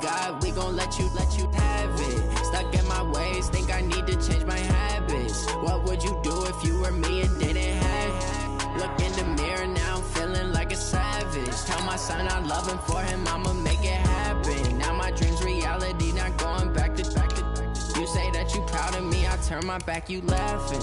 got, we gon' let you have it. Stuck in my ways, think I need to change my habits. What would you do if you were me and didn't have it? Look in the mirror now, I'm feeling like a savage. Tell my son I love him, for him I'ma make it happen. Now my dream's reality, not going back to. You say that you proud of me, I turn my back, you laughing.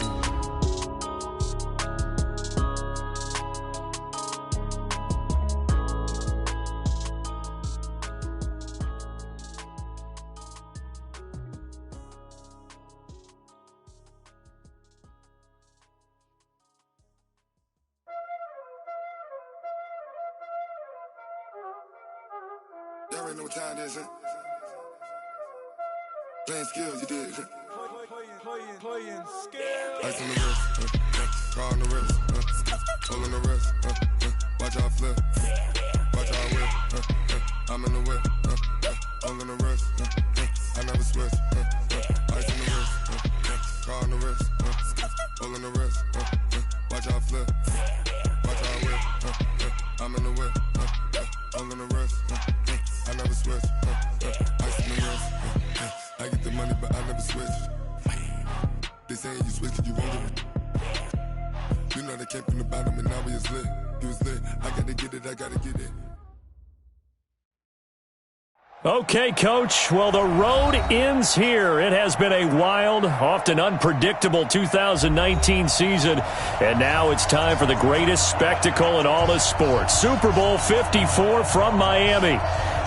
Y'all already know what time it is, huh? Playing skills, you did. Playing skills. Ice on the wrist, car on the wrist, hole on the wrist, watch out flip, watch out whip, I'm in the whip, hole on the wrist, I never switch, ice on the wrist, car on the wrist, hole on the wrist, watch out flip, watch out whip, I'm in the whip, hole on the wrist, I never switch, ice on the wrist, I get the money but I never switch. They saying you switch it, you won't do it. You know they came from the bottom and now we is lit. You was lit, I gotta get it, I gotta get it. Okay, Coach. Well, the road ends here. It has been a wild, often unpredictable 2019 season. And now it's time for the greatest spectacle in all of sports. Super Bowl 54 from Miami.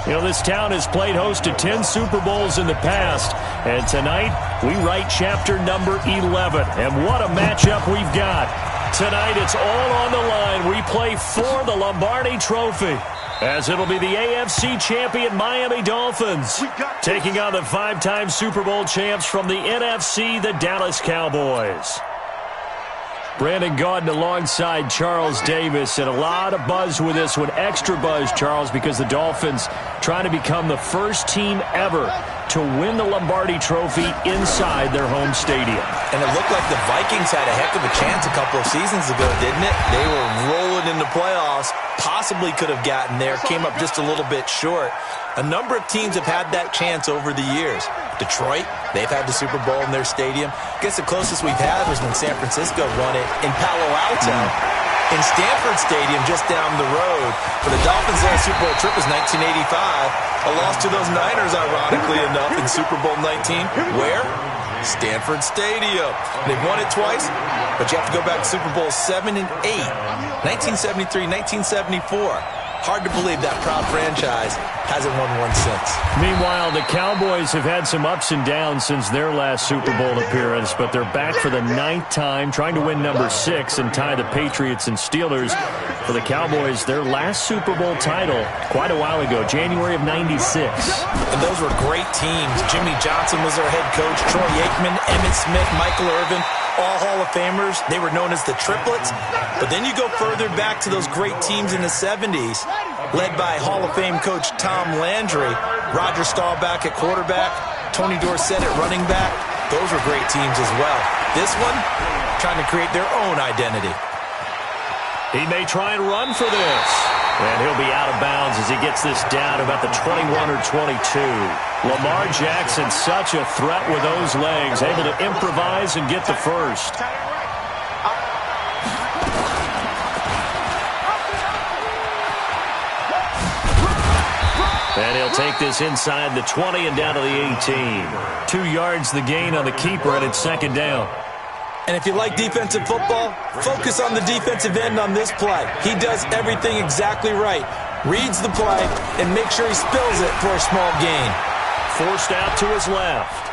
You know, this town has played host to 10 Super Bowls in the past. And tonight, we write chapter number 11. And what a matchup we've got. Tonight, it's all on the line. We play for the Lombardi Trophy, as it'll be the AFC champion Miami Dolphins taking on the 5-time Super Bowl champs from the NFC, the Dallas Cowboys. Brandon Gaudin alongside Charles Davis, and a lot of buzz with this one. Extra buzz, Charles, because the Dolphins trying to become the first team ever to win the Lombardi Trophy inside their home stadium. And it looked like the Vikings had a heck of a chance a couple of seasons ago, didn't it? They were rolling in the playoffs, possibly could have gotten there, came up just a little bit short. A number of teams have had that chance over the years. Detroit, they've had the Super Bowl in their stadium. I guess the closest we've had was when San Francisco won it in Palo Alto, in Stanford Stadium just down the road. For the Dolphins' last Super Bowl trip was 1985. A loss to those Niners, ironically enough, in Super Bowl 19. Where? Stanford Stadium. They've won it twice, but you have to go back to Super Bowl 7 and 8. 1973, 1974. Hard to believe that proud franchise hasn't won one since. Meanwhile, the Cowboys have had some ups and downs since their last Super Bowl appearance, but they're back for the 9th time, trying to win number 6 and tie the Patriots and Steelers. For the Cowboys, their last Super Bowl title quite a while ago, January of '96. And those were great teams. Jimmy Johnson was their head coach, Troy Aikman, Emmitt Smith, Michael Irvin, all Hall of Famers. They were known as the Triplets. But then you go further back to those great teams in the 70s, led by Hall of Fame coach Tom Landry, Roger Staubach at quarterback, Tony Dorsett at running back. Those were great teams as well. This one, trying to create their own identity. He may try and run for this. And he'll be out of bounds as he gets this down about the 21 or 22. Lamar Jackson, such a threat with those legs, able to improvise and get the first. And he'll take this inside the 20 and down to the 18. 2 yards the gain on the keeper, and it's second down. And if you like defensive football, focus on the defensive end on this play. He does everything exactly right. Reads the play and makes sure he spills it for a small gain. Forced out to his left.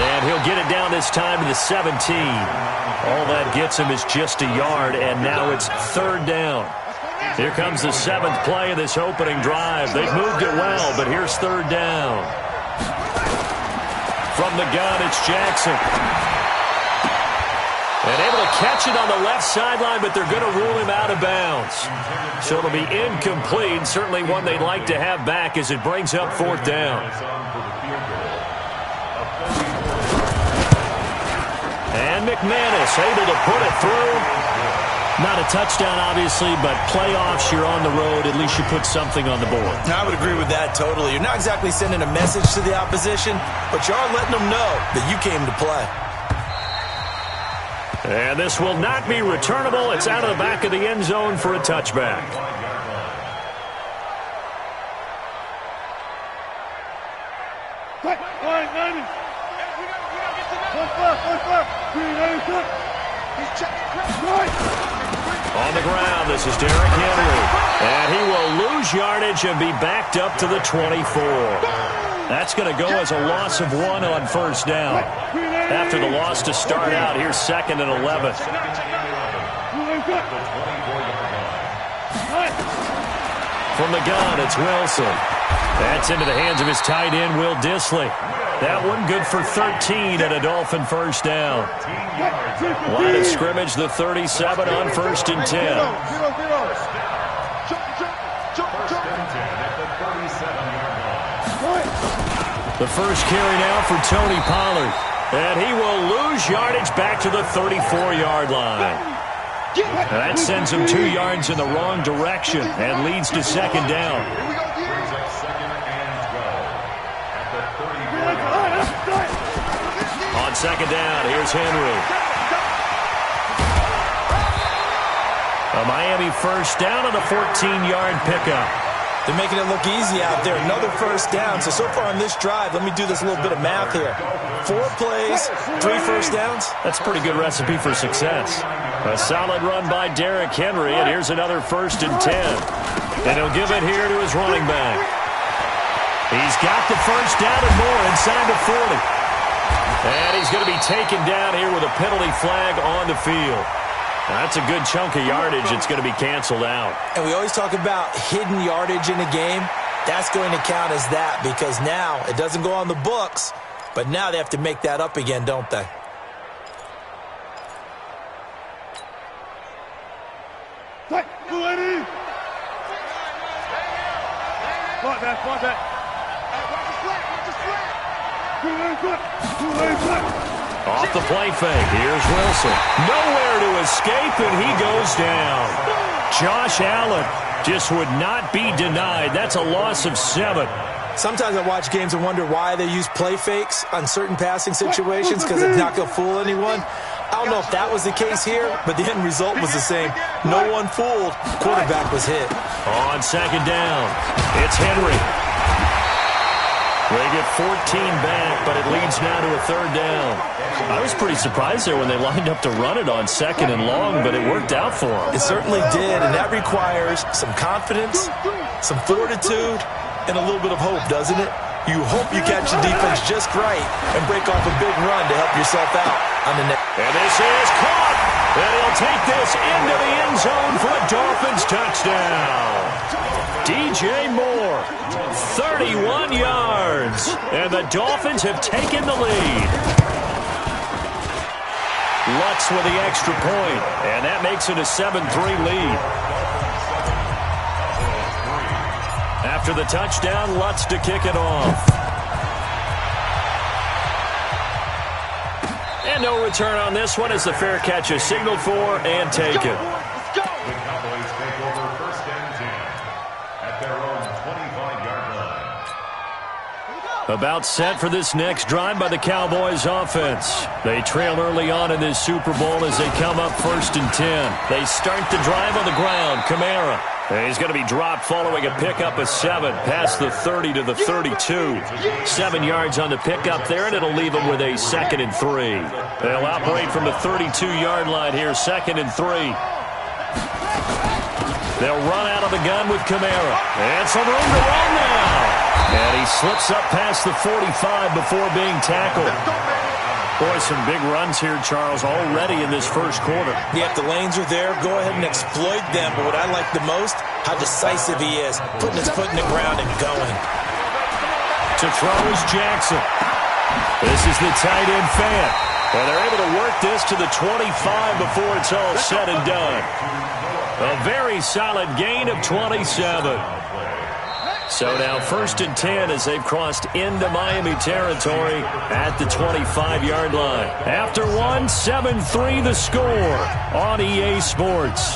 And he'll get it down this time to the 17. All that gets him is just a yard, and now it's third down. Here comes the 7th play of this opening drive. They've moved it well, but here's third down. From the gun, it's Jackson. And able to catch it on the left sideline, but they're going to rule him out of bounds. So it'll be incomplete. Certainly one they'd like to have back as it brings up fourth down. And McManus able to put it through. Not a touchdown, obviously, but playoffs, you're on the road. At least you put something on the board. I would agree with that totally. You're not exactly sending a message to the opposition, but you are letting them know that you came to play. And this will not be returnable. It's out of the back of the end zone for a touchback. On the ground, this is Derrick Henry. And he will lose yardage and be backed up to the 24. That's going to go as a loss of 1 on first down. After the loss to start out, here's 2nd and 11. From the gun, it's Wilson. That's into the hands of his tight end, Will Dissly. That one good for 13 and a Dolphin first down. Line of scrimmage, the 37 on 1st and 10. The first carry now for Tony Pollard. And he will lose yardage back to the 34-yard line. And that sends him 2 yards in the wrong direction and leads to 2nd down. On 2nd down, here's Henry. A Miami first down and a 14-yard pickup. They're making it look easy out there. Another first down. So far on this drive, let me do this little bit of math here. 4 plays, 3 first downs. That's a pretty good recipe for success. A solid run by Derrick Henry, and here's another 1st and 10. And he'll give it here to his running back. He's got the first down and more inside the 40. And he's going to be taken down here with a penalty flag on the field. That's a good chunk of yardage. It's going to be canceled out. And we always talk about hidden yardage in a game. That's going to count as that because now it doesn't go on the books, but now they have to make that up again, don't they? Off the play fake, here's Wilson. Nowhere to escape, and he goes down. Josh Allen just would not be denied. That's a loss of 7. Sometimes I watch games and wonder why they use play fakes on certain passing situations because it's not going to fool anyone. I don't know if that was the case here, but the end result was the same. No one fooled. Quarterback was hit. On 2nd down, it's Henry. They get 14 back, but it leads now to a 3rd down. I was pretty surprised there when they lined up to run it on 2nd and long, but it worked out for them. It certainly did, and that requires some confidence, some fortitude, and a little bit of hope, doesn't it? You hope you catch the defense just right and break off a big run to help yourself out on the next. And this is caught, and he'll take this into the end zone for a Dolphins touchdown. DJ Moore, 31 yards, and the Dolphins have taken the lead. Lutz with the extra point, and that makes it a 7-3 lead. After the touchdown, Lutz to kick it off. And no return on this one as the fair catch is signaled for and taken. About set for this next drive by the Cowboys offense. They trail early on in this Super Bowl as they come up 1st and 10. They start the drive on the ground. Kamara. He's going to be dropped following a pickup of 7 past the 30 to the 32. 7 yards on the pickup there, and it'll leave them with a 2nd and 3. They'll operate from the 32-yard line here, 2nd and 3. They'll run out of the gun with Kamara. And some room to run now. And he slips up past the 45 before being tackled. Boy, some big runs here, Charles, already in this first quarter. Yeah, if the lanes are there, go ahead and exploit them. But what I like the most, how decisive he is, putting his foot in the ground and going. To throw is Jackson. This is the tight end fan. And they're able to work this to the 25 before it's all said and done. A very solid gain of 27. So now 1st and 10 as they've crossed into Miami territory at the 25-yard line. After one, 7-3 the score on EA Sports.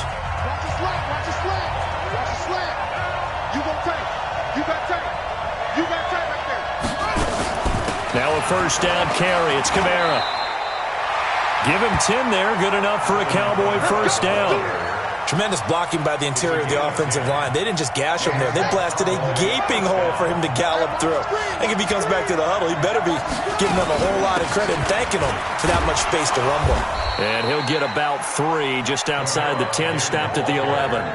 Now a 1st down carry. It's Kamara. Give him 10 there. Good enough for a Cowboy 1st down. Tremendous blocking by the interior of the offensive line. They didn't just gash him there. They blasted a gaping hole for him to gallop through. I think if he comes back to the huddle, he better be giving them a whole lot of credit and thanking them for that much space to rumble. And he'll get about 3 just outside the 10, stopped at the 11.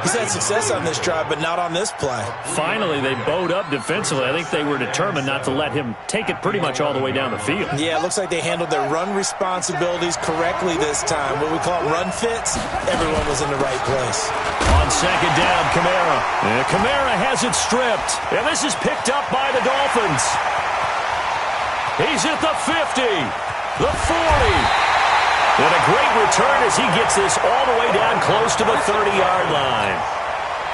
He's had success on this drive, but not on this play. Finally, they bowed up defensively. I think they were determined not to let him take it pretty much all the way down the field. Yeah, it looks like they handled their run responsibilities correctly this time. What we call run fits, everyone was in the right place. On 2nd down, Kamara. And Kamara has it stripped. And this is picked up by the Dolphins. He's at the 50, the 40. And a great return as he gets this all the way down close to the 30-yard line.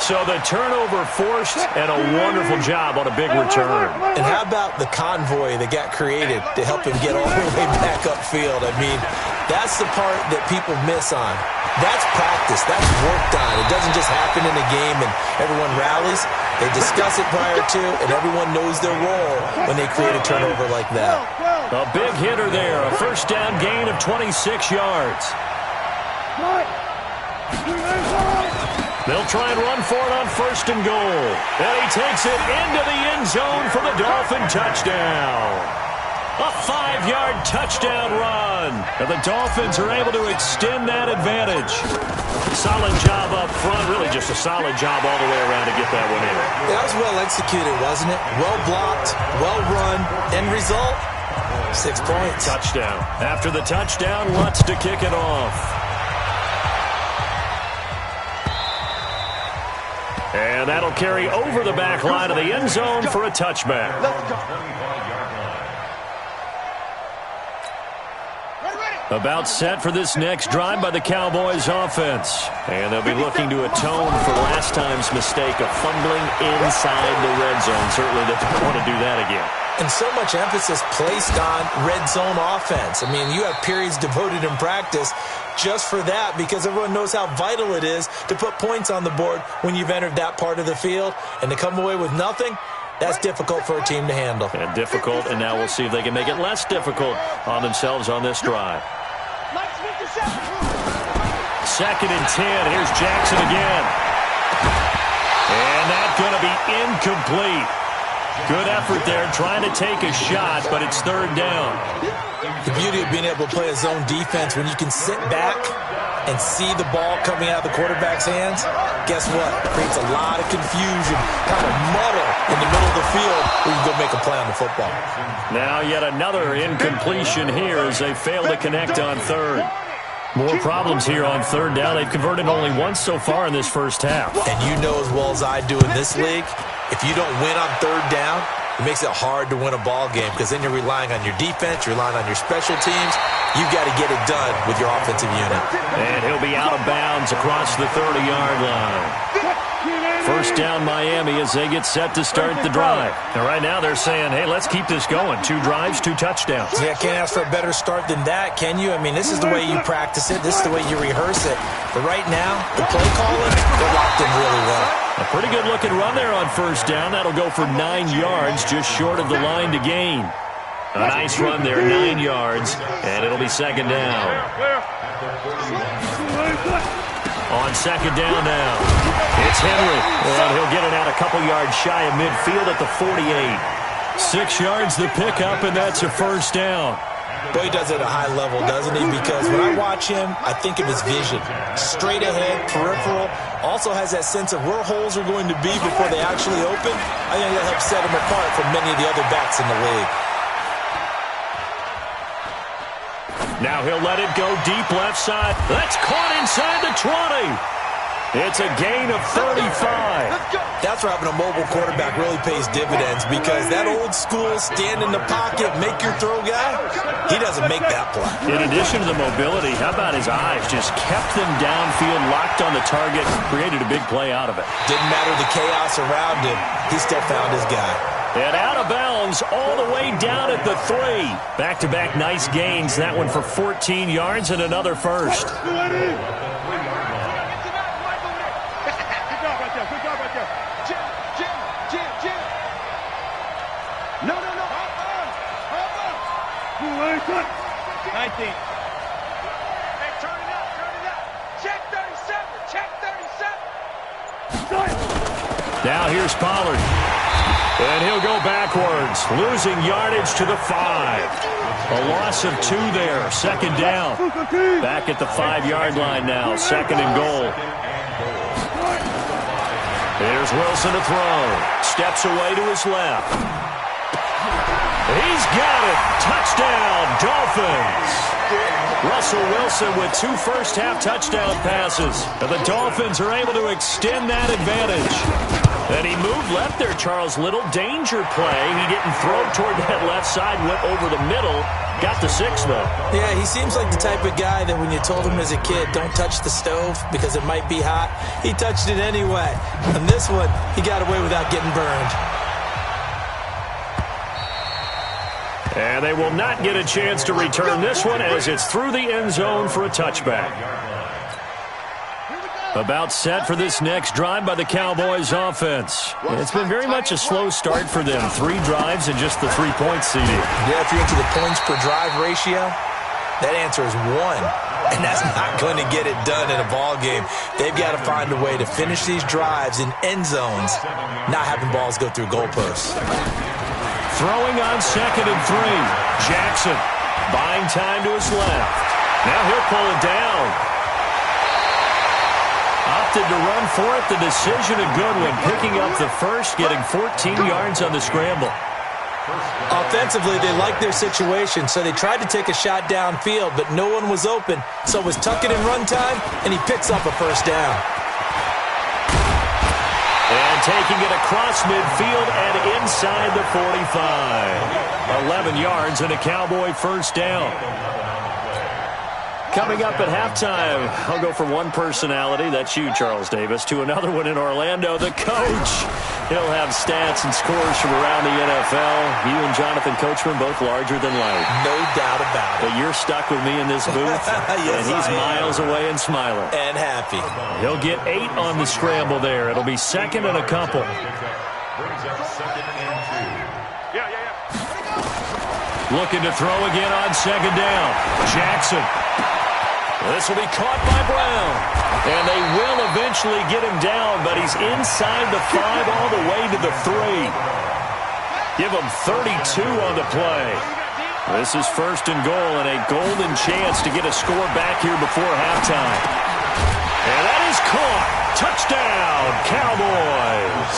So the turnover forced and a wonderful job on a big return. And how about the convoy that got created to help him get all the way back upfield? I mean, that's the part that people miss on. That's practice. That's worked on. It doesn't just happen in a game and everyone rallies. They discuss it prior to, and everyone knows their role when they create a turnover like that. A big hitter there. A 1st down gain of 26 yards. They'll try and run for it on 1st and goal. And he takes it into the end zone for the Dolphin touchdown. A 5-yard touchdown run. And the Dolphins are able to extend that advantage. Solid job up front. Really just a solid job all the way around to get that one in. That was well executed, wasn't it? Well blocked, well run. End result, 6 points. Touchdown. After the touchdown, Lutz to kick it off. And that'll carry over the back line of the end zone for a touchback. About set for this next drive by the Cowboys offense. And they'll be looking to atone for last time's mistake of fumbling inside the red zone. Certainly they don't want to do that again. And so much emphasis placed on red zone offense. I mean, you have periods devoted in practice just for that because everyone knows how vital it is to put points on the board when you've entered that part of the field. And to come away with nothing, that's difficult for a team to handle. And difficult, and now we'll see if they can make it less difficult on themselves on this drive. 2nd and 10. Here's Jackson again. And that's going to be incomplete. Good effort there, trying to take a shot, but it's 3rd down. The beauty of being able to play a zone defense when you can sit back and see the ball coming out of the quarterback's hands, guess what? It creates a lot of confusion, kind of muddle in the middle of the field where you can go make a play on the football. Now yet another incompletion here as they fail to connect on 3rd. More problems here on 3rd down. They've converted only once so far in this first half. And you know as well as I do in this league, if you don't win on 3rd down, it makes it hard to win a ball game because then you're relying on your defense, you're relying on your special teams. You've got to get it done with your offensive unit. And he'll be out of bounds across the 30-yard line. 1st down Miami as they get set to start the drive. And right now they're saying, hey, let's keep this going. 2 drives, 2 touchdowns. Yeah, can't ask for a better start than that, can you? I mean, this is the way you practice it. This is the way you rehearse it. But right now, the play calling, they're locked in really well. A pretty good-looking run there on 1st down. That'll go for 9 yards, just short of the line to gain. A nice run there, 9 yards, and it'll be 2nd down. On 2nd down now, it's Henry, and he'll get it out a couple yards shy of midfield at the 48. 6 yards the pickup, and that's a 1st down. Boy, he does it at a high level, doesn't he? Because when I watch him, I think of his vision. Straight ahead, peripheral. Also has that sense of where holes are going to be before they actually open. I think that helps set him apart from many of the other backs in the league. Now he'll let it go deep left side. That's caught inside the 20. It's a gain of 35. That's where having a mobile quarterback really pays dividends, because that old school stand in the pocket, make your throw guy, he doesn't make that play. In addition to the mobility, how about his eyes? Just kept them downfield, locked on the target, created a big play out of it. Didn't matter the chaos around him. He still found his guy. And out of bounds all the way down at the 3. Back-to-back nice gains. That one for 14 yards and another first. No. 19. Hey, turn it up. Check 37. Now here's Pollard. And he'll go backwards, losing yardage to the 5. A loss of 2 there, second down. Back at the 5-yard line now, second and goal. Here's Wilson to throw. Steps away to his left. He's got it. Touchdown, Dolphins. Russell Wilson with 2 first-half touchdown passes. And the Dolphins are able to extend that advantage. And he moved left there, Charles. Little danger play. He didn't throw toward that left side, went over the middle. Got the 6, though. Yeah, he seems like the type of guy that when you told him as a kid, don't touch the stove because it might be hot, he touched it anyway. And this one, he got away without getting burned. And they will not get a chance to return this one as it's through the end zone for a touchback. About set for this next drive by the Cowboys offense. It's been very much a slow start for them. 3 drives and just the 3-point CD. Yeah, if you're into the points per drive ratio, that answer is 1. And that's not going to get it done in a ball game. They've got to find a way to finish these drives in end zones, not having balls go through goalposts. Throwing on second and 3. Jackson buying time to his left. Now he'll pull it down. Opted to run for it. The decision a good one. Picking up the first, getting 14 yards on the scramble. Offensively, they liked their situation, so they tried to take a shot downfield, but no one was open. So it was tuck it in run time, and he picks up a first down. And taking it across midfield and inside the 45. 11 yards and a Cowboy first down. Coming up at halftime, I'll go from one personality, that's you, Charles Davis, to another one in Orlando, the coach. He'll have stats and scores from around the NFL. You and Jonathan Coachman both larger than life. No doubt about it. But you're stuck with me in this booth, yes, and he's miles away and smiling. And happy. He'll get 8 on the scramble there. It'll be second and a couple. Looking to throw again on second down. Jackson. This will be caught by Brown. And they will eventually get him down, but he's inside the 5 all the way to the 3. Give him 32 on the play. This is first and goal and a golden chance to get a score back here before halftime. And that is caught. Touchdown, Cowboys.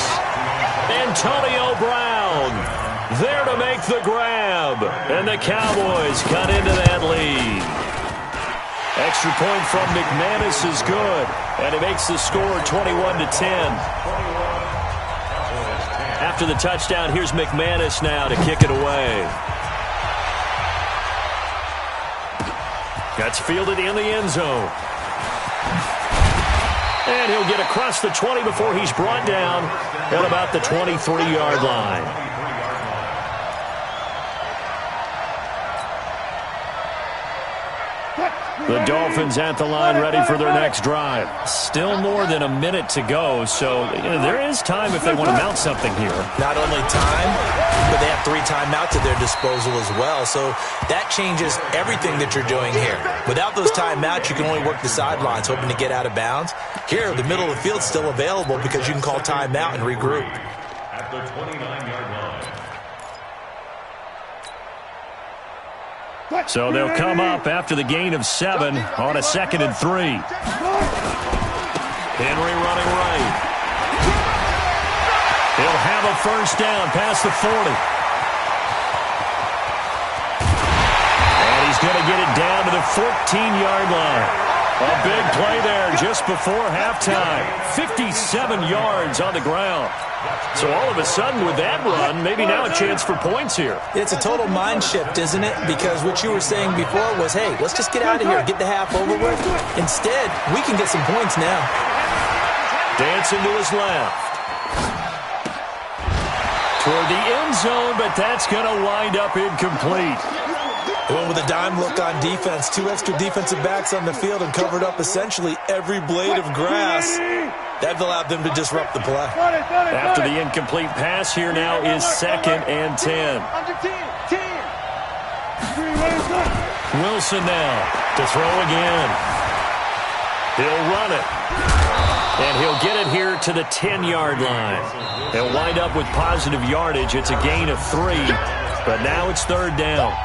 Antonio Brown there to make the grab. And the Cowboys cut into that lead. Extra point from McManus is good, and it makes the score 21-10. After the touchdown, here's McManus now to kick it away. That's fielded in the end zone. And he'll get across the 20 before he's brought down at about the 23-yard line. The Dolphins at the line ready for their next drive. Still more than a minute to go, so there is time if they want to mount something here. Not only time, but they have 3 timeouts at their disposal as well, so that changes everything that you're doing here. Without those timeouts, you can only work the sidelines, hoping to get out of bounds. Here, the middle of the field's still available because you can call timeout and regroup. At the 29-yard line. So they'll come up after the gain of 7 on a second and 3. Henry running right. He'll have a first down past the 40. And he's going to get it down to the 14-yard line. A big play there just before halftime. 57 yards on the ground. So all of a sudden with that run, maybe now a chance for points here. It's a total mind shift, isn't it? Because what you were saying before was, hey, let's just get out of here, get the half over with. Instead, we can get some points now. Dancing to his left. Toward the end zone, but that's going to wind up incomplete. They went with a dime look on defense. 2 extra defensive backs on the field and covered up essentially every blade of grass. That allowed them to disrupt the play. After the incomplete pass, here now is 2nd and 10. Wilson now to throw again. He'll run it. And he'll get it here to the 10-yard line. They'll wind up with positive yardage. It's a gain of 3, but now it's 3rd down.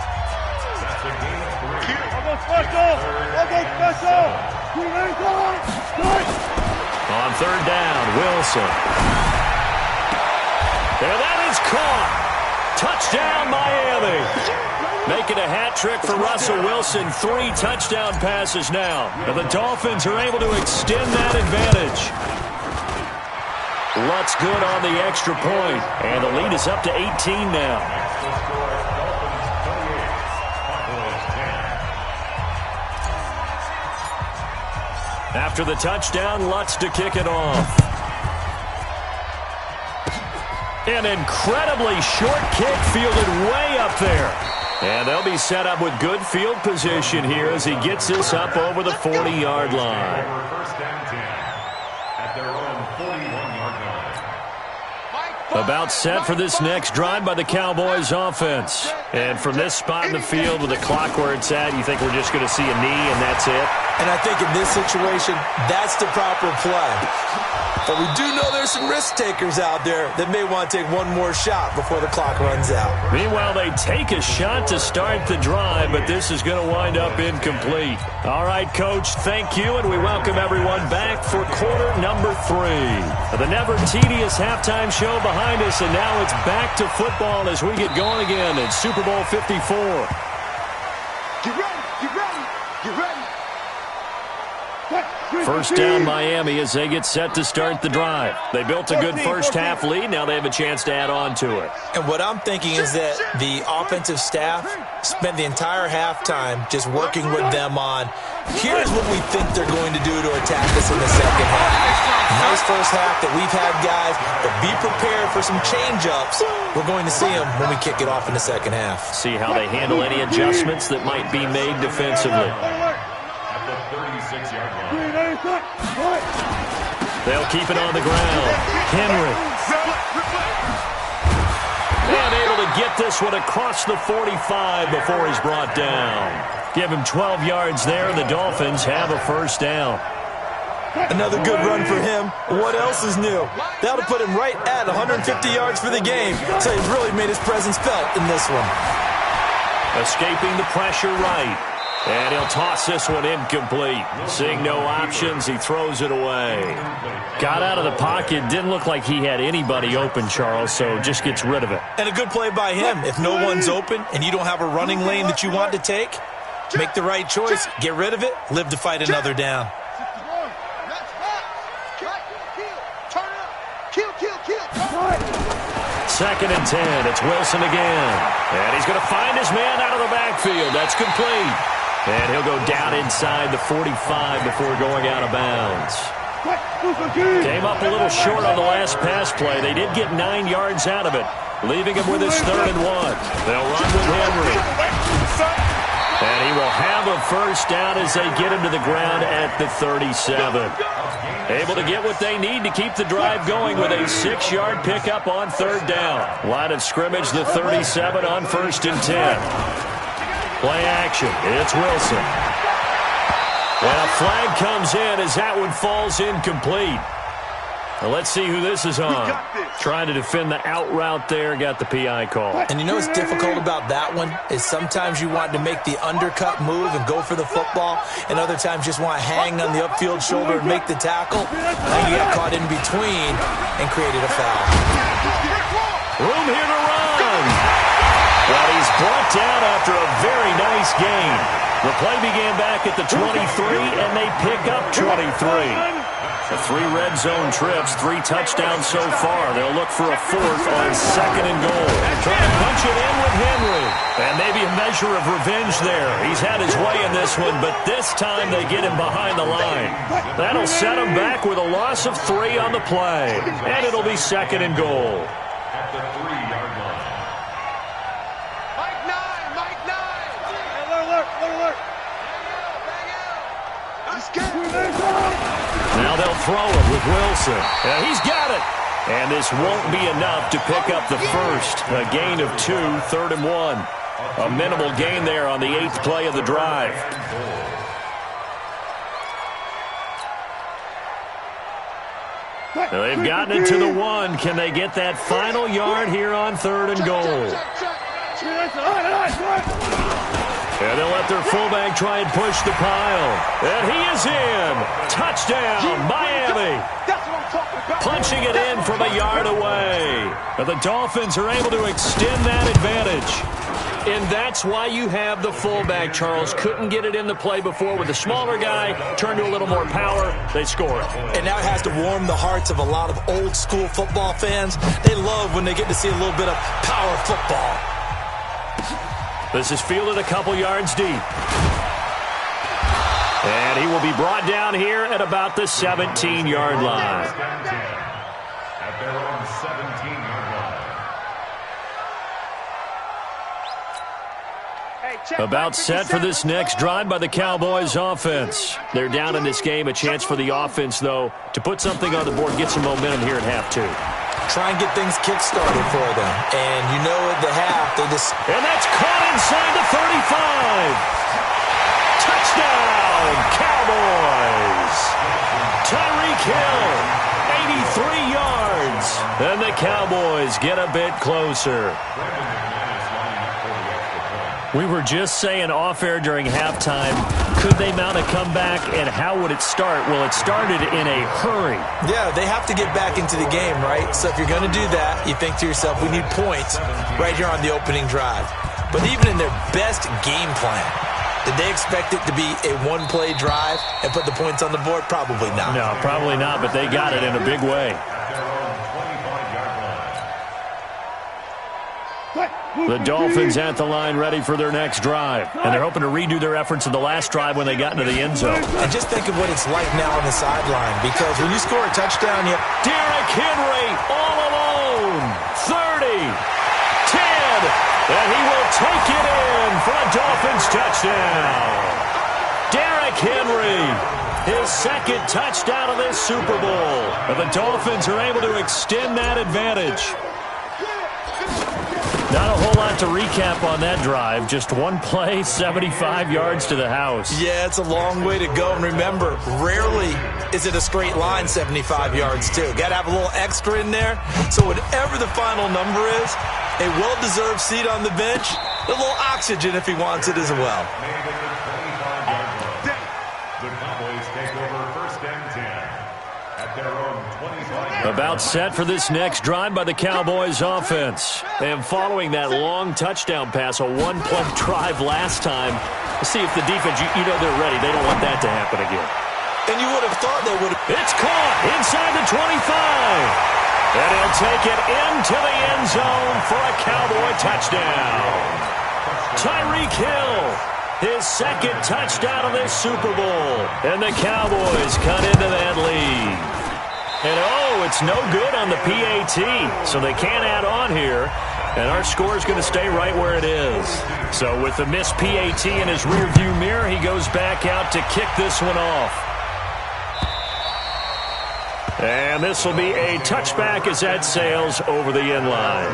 On 3rd down, Wilson. And that is caught. Touchdown, Miami. Making a hat trick for Russell Wilson. 3 touchdown passes now. And the Dolphins are able to extend that advantage. Lutz good on the extra point. And the lead is up to 18 now. After the touchdown, Lutz to kick it off. An incredibly short kick fielded way up there. And they'll be set up with good field position here as he gets this up over the 40-yard line. About set for this next drive by the Cowboys offense. And from this spot in the field with the clock where it's at, you think we're just going to see a knee and that's it? And I think in this situation, that's the proper play. But we do know there's some risk takers out there that may want to take one more shot before the clock runs out. Meanwhile, they take a shot to start the drive, but this is going to wind up incomplete. All right, Coach, thank you, and we welcome everyone back for quarter number 3. The never tedious halftime show behind us, and now it's back to football as we get going again in Super Bowl 54. Get ready, get ready, get ready. First down, Miami, as they get set to start the drive. They built a good first-half lead. Now they have a chance to add on to it. And what I'm thinking is that the offensive staff spent the entire halftime just working with them on, here's what we think they're going to do to attack us in the second half. Nice first half that we've had, guys, but be prepared for some change-ups. We're going to see them when we kick it off in the second half. See how they handle any adjustments that might be made defensively. They'll keep it on the ground. Henry. And able to get this one across the 45 before he's brought down. Give him 12 yards there, and the Dolphins have a first down. Another good run for him. What else is new? That'll put him right at 150 yards for the game. So he's really made his presence felt in this one. Escaping the pressure right. And he'll toss this one incomplete. Seeing no options, he throws it away. Got out of the pocket. Didn't look like he had anybody open, Charles, so just gets rid of it. And a good play by him. If no one's open and you don't have a running lane that you want to take, make the right choice. Get rid of it. Live to fight another down. Second and 10. It's Wilson again. And he's going to find his man out of the backfield. That's complete. And he'll go down inside the 45 before going out of bounds. Came up a little short on the last pass play. They did get 9 yards out of it, leaving him with his 3rd and 1. They'll run with Henry. And he will have a first down as they get him to the ground at the 37. Able to get what they need to keep the drive going with a 6-yard pickup on 3rd down. Line of scrimmage, the 37 on 1st and 10. Play action. It's Wilson. And a flag comes in as that one falls incomplete. Now let's see who this is on. Trying to defend the out route there, got the PI call. And you know what's difficult about that one is sometimes you want to make the undercut move and go for the football, and other times just want to hang on the upfield shoulder and make the tackle. Now you got caught in between and created a foul. Room here to run. Well, he's brought down after a very nice gain. The play began back at the 23, and they pick up 23. The 3 red zone trips, 3 touchdowns so far. They'll look for a 4th on 2nd and goal. Trying to punch it in with Henry. And maybe a measure of revenge there. He's had his way in this one, but this time they get him behind the line. That'll set him back with a loss of 3 on the play. And it'll be 2nd and goal. At the 3-yard line. Mike 9! Mike 9! Hey, look. Now they'll throw it with Wilson. He's got it. And this won't be enough to pick up the first. A gain of 2, 3rd and 1. A minimal gain there on the 8th play of the drive. Now they've gotten it to the 1. Can they get that final yard here on 3rd and goal? And they'll let their fullback try and push the pile. And he is in. Touchdown, Miami. Punching it in from a yard away. And the Dolphins are able to extend that advantage. And that's why you have the fullback, Charles. Couldn't get it in the play before with the smaller guy. Turned to a little more power. They score it. And now it has to warm the hearts of a lot of old-school football fans. They love when they get to see a little bit of power football. This is fielded a couple yards deep. And he will be brought down here at about the 17-yard line. At their own 17-yard line. About set for this next drive by the Cowboys offense. They're down in this game. A chance for the offense, though, to put something on the board, get some momentum here at half 2. Try and get things kick-started for them. And you know at the half, they just... And that's caught inside the 35. Touchdown, Cowboys. Tyreek Hill, 83 yards. And the Cowboys get a bit closer. We were just saying off-air during halftime, could they mount a comeback, and how would it start? Well, it started in a hurry. Yeah, they have to get back into the game, right? So if you're going to do that, you think to yourself, we need points right here on the opening drive. But even in their best game plan, did they expect it to be a one-play drive and put the points on the board? Probably not. No, probably not, but they got it in a big way. The Dolphins at the line ready for their next drive. And they're hoping to redo their efforts in the last drive when they got into the end zone. And just think of what it's like now on the sideline, because when you score a touchdown, you... Derrick Henry all alone. 30, 10, and he will take it in for a Dolphins touchdown. Derrick Henry, his 2nd touchdown of this Super Bowl. And the Dolphins are able to extend that advantage. Not a whole lot to recap on that drive. Just one play, 75 yards to the house. Yeah, it's a long way to go. And remember, rarely is it a straight line 75 yards, too. Got to have a little extra in there. So whatever the final number is, a well-deserved seat on the bench, a little oxygen if he wants it as well. The Cowboys take over 1st and 10 at their own 25. About set for this next drive by the Cowboys offense. And following that long touchdown pass, a one-play drive last time, let's see if the defense, you know they're ready. They don't want that to happen again. And you would have thought they would have. It's caught inside the 25. And he'll take it into the end zone for a Cowboy touchdown. Tyreek Hill, his 2nd touchdown of this Super Bowl. And the Cowboys cut into that lead. And, it's no good on the PAT, so they can't add on here. And our score is going to stay right where it is. So with the missed PAT in his rearview mirror, he goes back out to kick this one off. And this will be a touchback as that sails over the end line.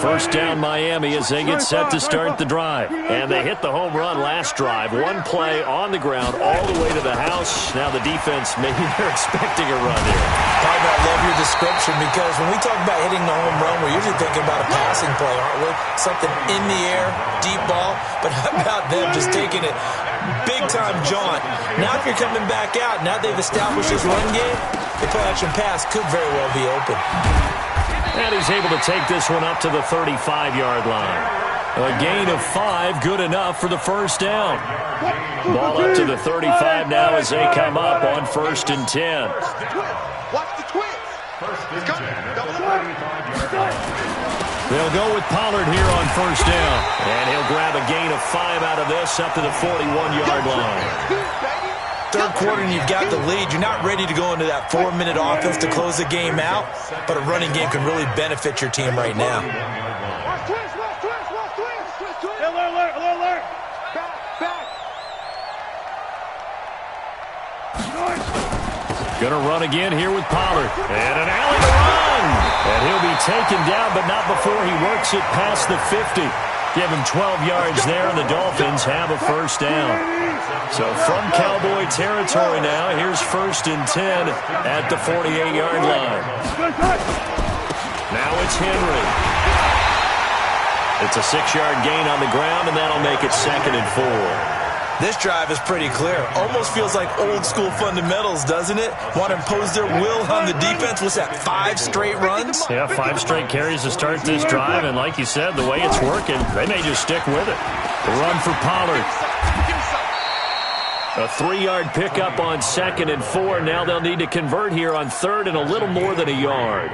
First down Miami as they get set to start the drive. And they hit the home run last drive. One play on the ground all the way to the house. Now the defense, maybe they're expecting a run here. Partner, I love your description, because when we talk about hitting the home run, we're usually thinking about a passing play, aren't we? Something in the air, deep ball. But how about them just taking it big-time jaunt? Now if you're coming back out, now they've established this run game, the play-action pass could very well be open. And he's able to take this one up to the 35-yard line. A gain of 5, good enough for the first down. Ball up to the 35 now as they come up on 1st and 10. Watch the twist. He's coming. They'll go with Pollard here on 1st down. And he'll grab a gain of 5 out of this up to the 41-yard line. Third quarter and you've got the lead. You're not ready to go into that 4-minute offense to close the game out, but a running game can really benefit your team right now. Gonna run again here with Pollard. And an alley to run. And he'll be taken down, but not before he works it past the 50. Give him 12 yards there, and the Dolphins have a first down. So from Cowboy territory now, here's 1st and 10 at the 48-yard line. Now it's Henry. It's a 6-yard gain on the ground, and that'll make it 2nd and 4. This drive is pretty clear. Almost feels like old-school fundamentals, doesn't it? Want to impose their will on the defense. What's that, 5 straight runs? Yeah, 5 straight carries to start this drive, and like you said, the way it's working, they may just stick with it. The run for Pollard. A 3-yard pickup on 2nd and 4. Now they'll need to convert here on 3rd and a little more than a yard.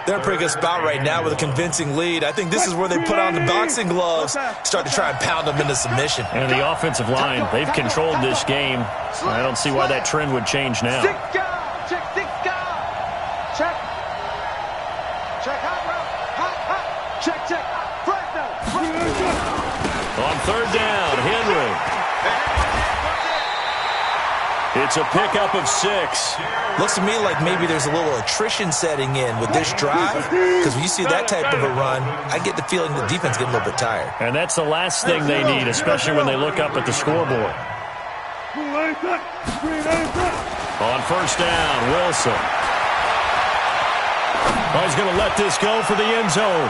They're in a pretty good spot right now with a convincing lead. I think this is where they put on the boxing gloves, start to try and pound them into submission. And the offensive line, they've controlled this game. I don't see why that trend would change now. On 3rd down, Henry. It's a pickup of 6. Looks to me like maybe there's a little attrition setting in with this drive, because when you see that type of a run, I get the feeling the defense getting a little bit tired. And that's the last thing they need, especially when they look up at the scoreboard. On 1st down, Wilson. He's going to let this go for the end zone.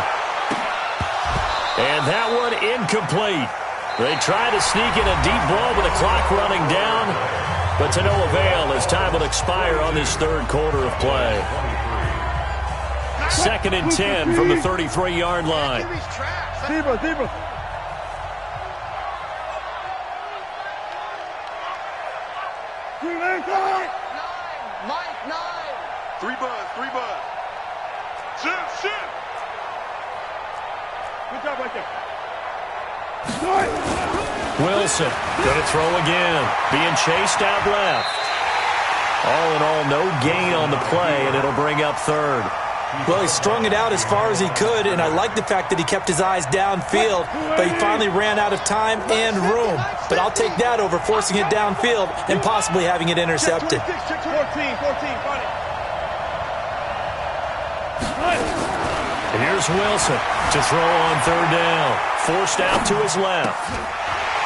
And that one incomplete. They try to sneak in a deep ball with the clock running down, but to no avail as time will expire on this 3rd quarter of play. 2nd and 10 from the 33-yard line. Zebra. Mike 9. 3 buzz. Shift. Good job right there. Wilson going to throw again. Being chased out left. All in all, no gain on the play, and it'll bring up 3rd. Well, he strung it out as far as he could, and I like the fact that he kept his eyes downfield, but he finally ran out of time and room. But I'll take that over forcing it downfield and possibly having it intercepted. 14, Here's Wilson to throw on 3rd down. Forced out to his left.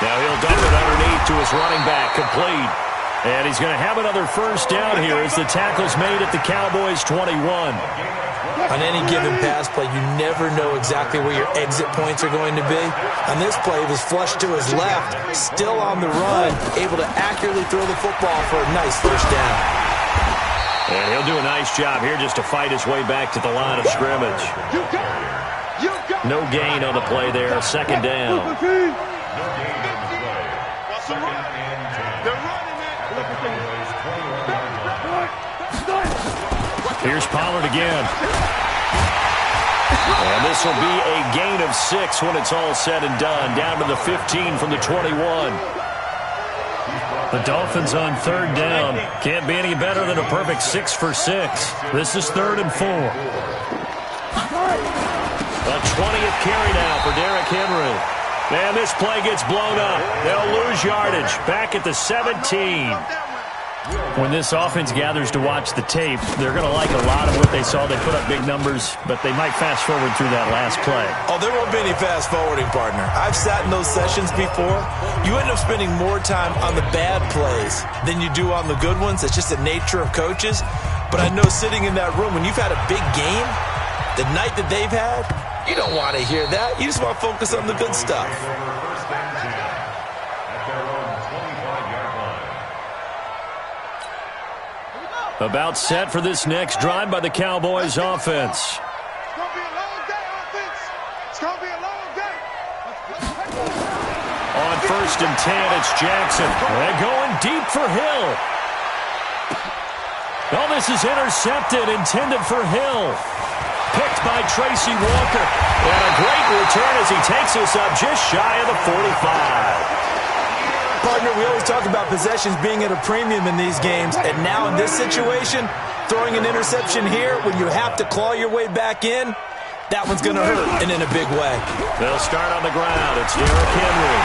Now he'll dump it underneath to his running back, complete. And he's going to have another first down here as the tackle's made at the Cowboys' 21. On any given pass play, you never know exactly where your exit points are going to be. On this play, he was flushed to his left, still on the run, able to accurately throw the football for a nice first down. And he'll do a nice job here just to fight his way back to the line of scrimmage. No gain on the play there, 2nd down. Here's Pollard again. And this will be a gain of 6 when it's all said and done. Down to the 15 from the 21. The Dolphins on 3rd down. Can't be any better than a perfect 6 for 6. This is 3rd and 4. A 20th carry now for Derrick Henry. And this play gets blown up. They'll lose yardage. Back at the 17. When this offense gathers to watch the tape, they're going to like a lot of what they saw. They put up big numbers, but they might fast forward through that last play. Oh, there won't be any fast forwarding, partner. I've sat in those sessions before. You end up spending more time on the bad plays than you do on the good ones. It's just the nature of coaches. But I know sitting in that room, when you've had a big game, the night that they've had, you don't want to hear that. You just want to focus on the good stuff. About set for this next drive by the Cowboys offense. It's going to be a long day, offense. It's going to be a long day. 1st and 10. It's Jackson. They're going deep for Hill. Oh, this is intercepted, intended for Hill. Picked by Tracy Walker. And a great return as he takes us up just shy of the 45. Partner, we always talk about possessions being at a premium in these games, and now in this situation, throwing an interception here when you have to claw your way back in, that one's going to hurt, and in a big way. They'll start on the ground. It's Derrick Henry.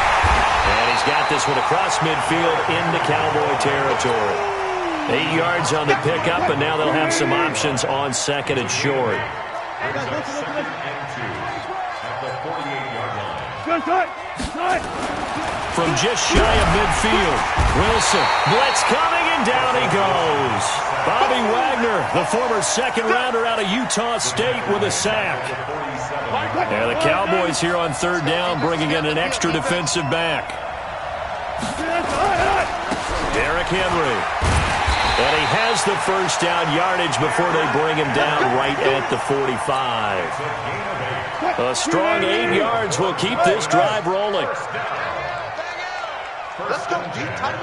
And he's got this one across midfield into Cowboy territory. 8 yards on the pickup, and now they'll have some options on 2nd and short. Second and 2 at the 48-yard line. From just shy of midfield, Wilson, blitz coming, and down he goes. Bobby Wagner, the former second-rounder out of Utah State, with a sack. And the Cowboys here on 3rd down, bringing in an extra defensive back. Derrick Henry. And he has the 1st down yardage before they bring him down right at the 45. A strong 8 yards will keep this drive rolling. Let's go deep, tight.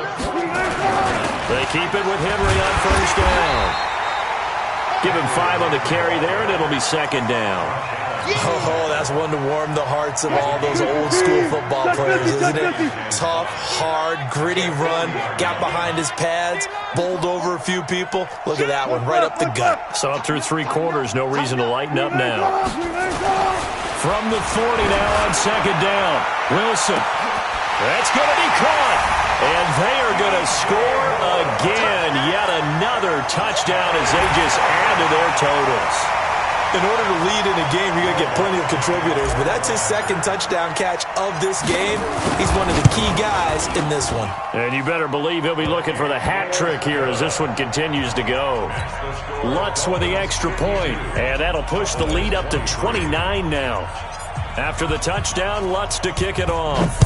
They keep it with Henry on 1st down. Give him 5 on the carry there, and it'll be 2nd down. Oh, that's one to warm the hearts of all those old-school football players, isn't it? Tough, hard, gritty run, got behind his pads, bowled over a few people. Look at that one, right up the gut. So up through 3 quarters, no reason to lighten up now. From the 40 now on 2nd down, Wilson. That's going to be caught. And they are going to score again. Yet another touchdown as they just add to their totals. In order to lead in a game, you're going to get plenty of contributors, but that's his 2nd touchdown catch of this game. He's one of the key guys in this one. And you better believe he'll be looking for the hat trick here as this one continues to go. Lutz with the extra point, and that'll push the lead up to 29 now. After the touchdown, Lutz to kick it off.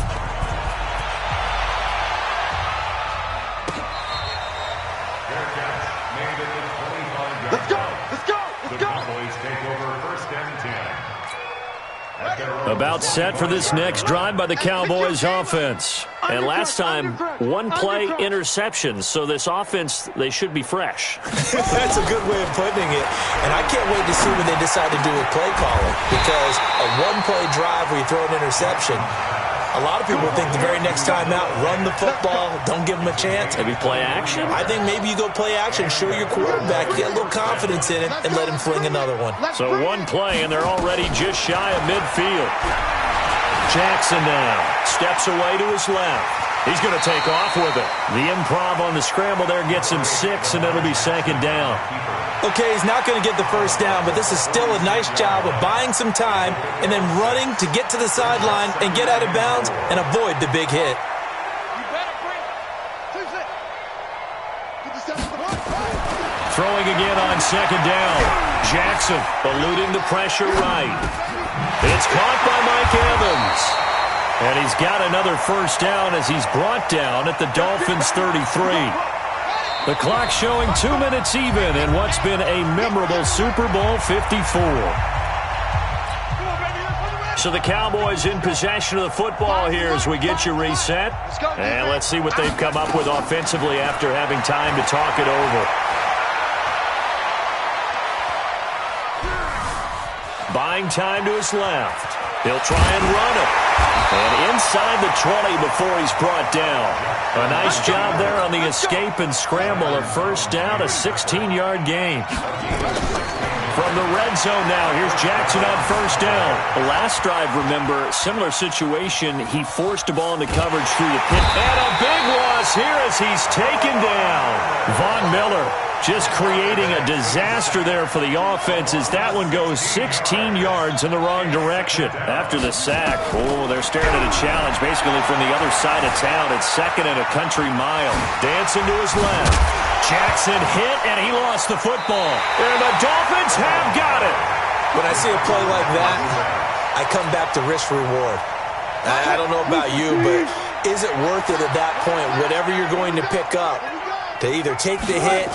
About set for this next drive by the Cowboys offense. And last time, 1-play interceptions. So this offense, they should be fresh. That's a good way of putting it. And I can't wait to see when they decide to do with play calling. Because a 1-play drive where you throw an interception, a lot of people think the very next time out, run the football, don't give them a chance. Maybe play action? I think maybe you go play action, show your quarterback, get a little confidence in it, and let him fling another one. So 1 play, and they're already just shy of midfield. Jackson now steps away to his left. He's going to take off with it. The improv on the scramble there gets him 6, and it'll be 2nd down. Okay, he's not going to get the 1st down, but this is still a nice job of buying some time and then running to get to the sideline and get out of bounds and avoid the big hit. Throwing again on 2nd down. Jackson eluding the pressure right. It's caught by Mike Evans. And he's got another 1st down as he's brought down at the Dolphins' 33. The clock showing 2 minutes even in what's been a memorable Super Bowl 54. So the Cowboys in possession of the football here as we get you reset. And let's see what they've come up with offensively after having time to talk it over. Buying time to his left. He'll try and run it. And inside the 20 before he's brought down. A nice job there on the escape and scramble. A 1st down, a 16-yard gain. From the red zone now, here's Jackson on 1st down. The last drive, remember, similar situation. He forced the ball into coverage through the pit. And a big loss here as he's taken down. Von Miller just creating a disaster there for the offense as that one goes 16 yards in the wrong direction. After the sack, they're staring at a challenge basically from the other side of town. It's 2nd and a country mile. Dancing to his left. Jackson hit, and he lost the football. And the Dolphins have got it. When I see a play like that, I come back to risk-reward. I don't know about you, but is it worth it at that point, whatever you're going to pick up, to either take the hit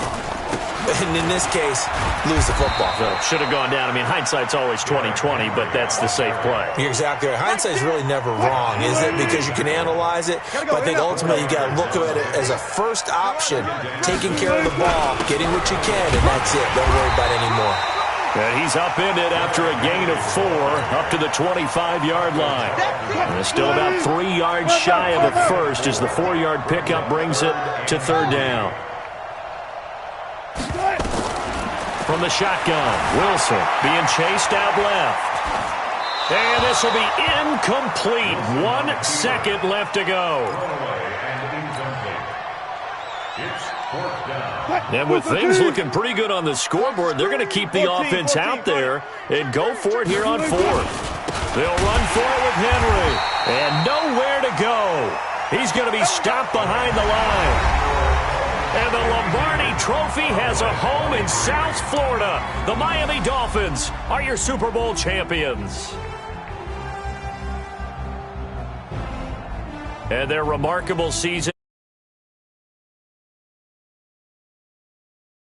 and in this case, lose the football. So should have gone down. I mean, hindsight's always 20/20, but that's the safe play. You're exactly right. Hindsight's really never wrong, is it? Because you can analyze it, but I think ultimately you got to look at it as a first option, taking care of the ball, getting what you can, and that's it. Don't worry about it anymore. And he's upended after a gain of 4 up to the 25-yard line. And still about 3 yards shy of the first as the 4-yard pickup brings it to 3rd down. From the shotgun, Wilson being chased out left. And this will be incomplete. 1 second left to go. And with things looking pretty good on the scoreboard, they're going to keep the offense out there and go for it here on 4th. They'll run for it with Henry. And nowhere to go. He's going to be stopped behind the line. And the Lombardi Trophy has a home in South Florida. The Miami Dolphins are your Super Bowl champions. And their remarkable season